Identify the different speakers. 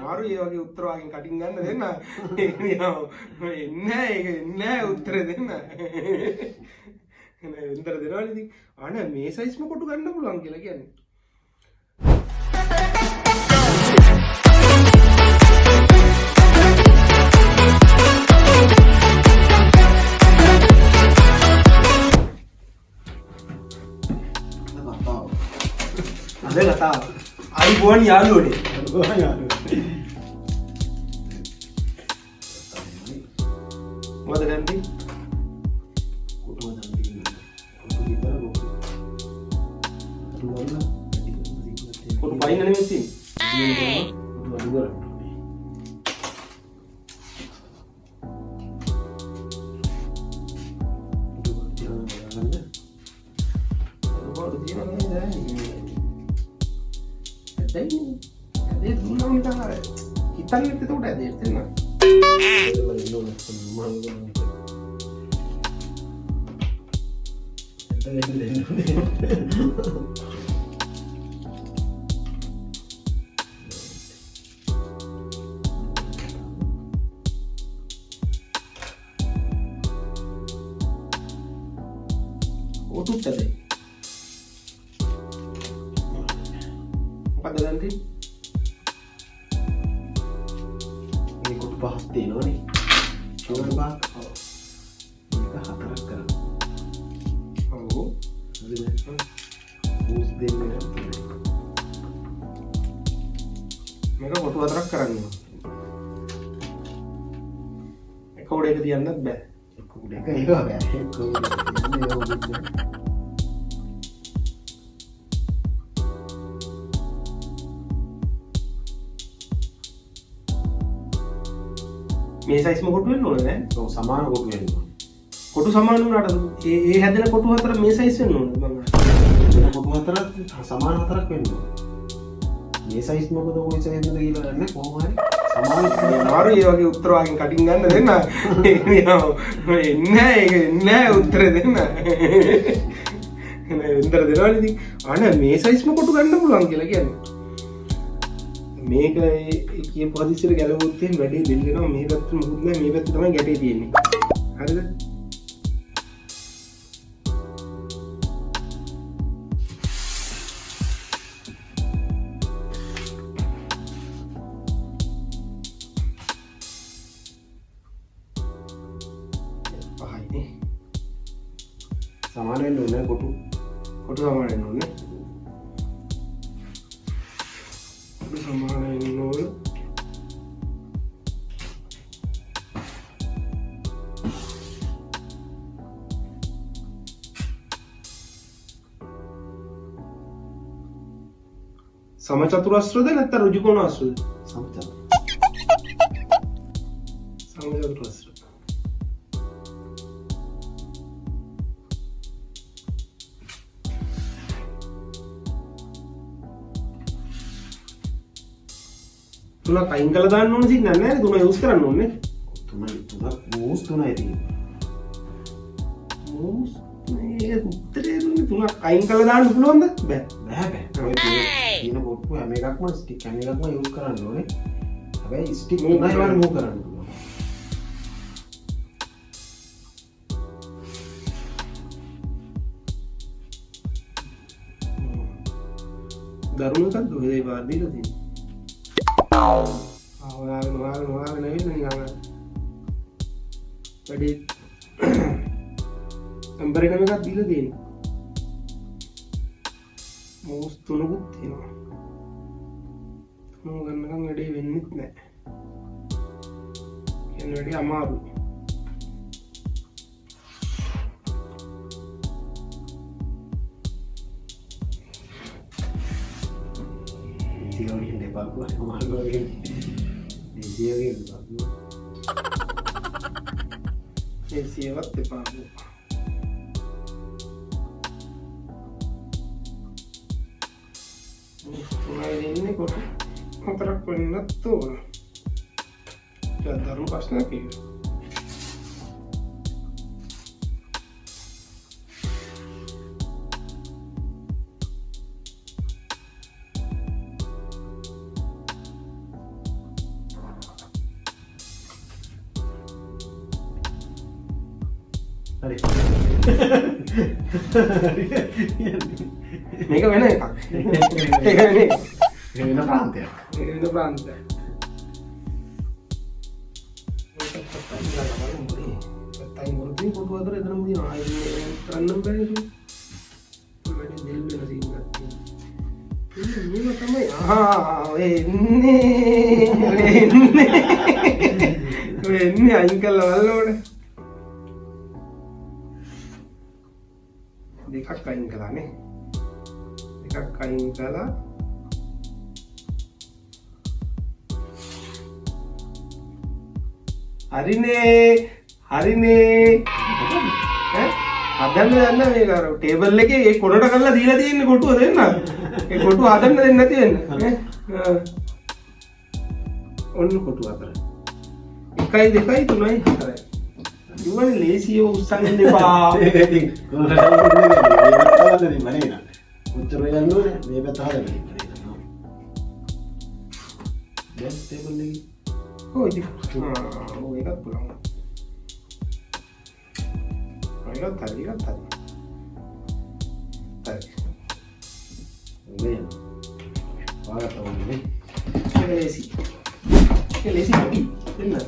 Speaker 1: මාරු ඒ වගේ උත්තර වගේ කටින් ගන්න දෙන්න. ඒක එන්නේ එන්නේ උත්තර දෙන්න. එනේ විතර දෙනවා ඉතින්. අනේ මේ සයිස්ම කොටු ගන්න පුළුවන් කියලා කියන්නේ. අද කතාව iPhone යාළුවනේ. මොකද ගන්නේ? කොටු බයින්න නෙමෙයි තියෙන්නේ. Dia dulu nang kita kita itu udah ada itu nah. Oh tuh tadi. Apa nanti? Ini kok bahas tino nih. Coba bahas. Kita hatarak kan. Oh, gimana? Us dene. Mereka kok hatarak kan nih. Kau udah ketian nggak be? Kau udah kayak apa? Kau udah ketian ya. මේ සයිස්ම කොටු වෙන්න ඕනේ නෑ. ඔව් සමාන කොටු වෙන්න ඕනේ. කොටු සමාන වුණාට ඒ හැදෙන කොටු හතර මේ සයිස් වෙන්න ඕනේ මම. මේ කොටු හතර සමාන හතරක් වෙන්න ඕනේ. මේ සයිස් මොකද ඔය සයිස් එකද කියලා දන්නේ කොහොම හරි සමාන මාරු ඒ වගේ උත්තර වගේ කටින් ගන්න දෙන්න. එන්නේ එන්නේ උත්තර දෙන්න. එනේ විතර දෙනවා ඉතින්. අනේ මේ සයිස්ම කොටු ගන්න පුළුවන් කියලා කියන්නේ. මේක කියපු හදිසියට ගැලවුවොත් එහෙනම් වැඩේ දෙල් වෙනවා. මේ පැත්ත මොකුත් නැහැ. මේ පැත්ත තමයි ගැටේ තියෙන්නේ. හරිද? පහයිනේ. සමාන වෙන්න ඕනේ කොටු. කොටු සමාන වෙන්න ඕනේ. සමාන වෙන්න ඕනේ. समचतुरस्रද නැත්නම් ඍජුකෝණාස්‍රද? समचतुरस्र. තුනක් අයින් කරලා දාන්න ඕනේ සික් නෑ තුන යූස් කරන්න ඕනේ. තුනක් මූස් තුනයි තියෙන්නේ. මූස් මේ උත්තරේ තුනක් අයින් කරලා දාන්න පුළුවන්ද? බෑ. ඔය තියෙන පොට්ටු හැම එකක්ම ස්ටික් හැම එකක්ම යූස් කරන්න ඕනේ. හැබැයි ස්ටික් තුනයි වල මූව් කරන්න පුළුවන්. දරුණුකක්ද ඔය පාර දීලා තියෙන්නේ. ඔයාගෙන ඇවිල්ලා නිකන් වැඩි නම්බර් එකක් දීලා තියෙනවා. මූස් තුනකුත් තියෙනවා. තුන ගන්නකම් වැඩේ වෙන්නෙත් නැහැ. කියන්නේ වැඩි අමාරුයි. Teori de pago, como algo de teori de pago. Wat de pago. Ini kok kontrak peninat tuh. Darum pas lagi. හරි. මේක වෙන එකක්. ඒක වෙන එකක්. වෙන ප්‍රාන්තයක්. වෙන ප්‍රාන්තයක්. තයි මොකද කොටු අතර එතනම තියෙනවා. ආයෙත් කරන්න බෑ නේද? වැඩි දෙල් වෙන සීන් එකක් තියෙනවා. මේක තමයි. එන්නේ අයින් කළා වල්ලෝනේ. දෙකක් අයින් කළානේ. දෙකක් අයින් කළා. හරිනේ. හරිනේ. හදන්න යන්න මේක අර ටේබල් එකේ ඒ කොටට කරලා දීලා තියෙන්නේ කොටුව දෙන්න. ඒ කොටුව හදන්න දෙන්නේ නැති වෙන්නේ. ඔන්න කොටුව අතර. 1 2 3 4. ඉවනේ ලේසිය උස්සන් ඉන්න එපා. ඉතින් කොහොමද කරන්නේ මනේ නා. උත්තර යන්න ඕනේ මේ පැත්ත හදන්න. දැන් ටේබල් එකේ. ඔය ඉතින් ඔය එකක් පුළුවන්. Lihat tadi. Ini. Wah, tahu ini. Ini lesi lagi. Benar.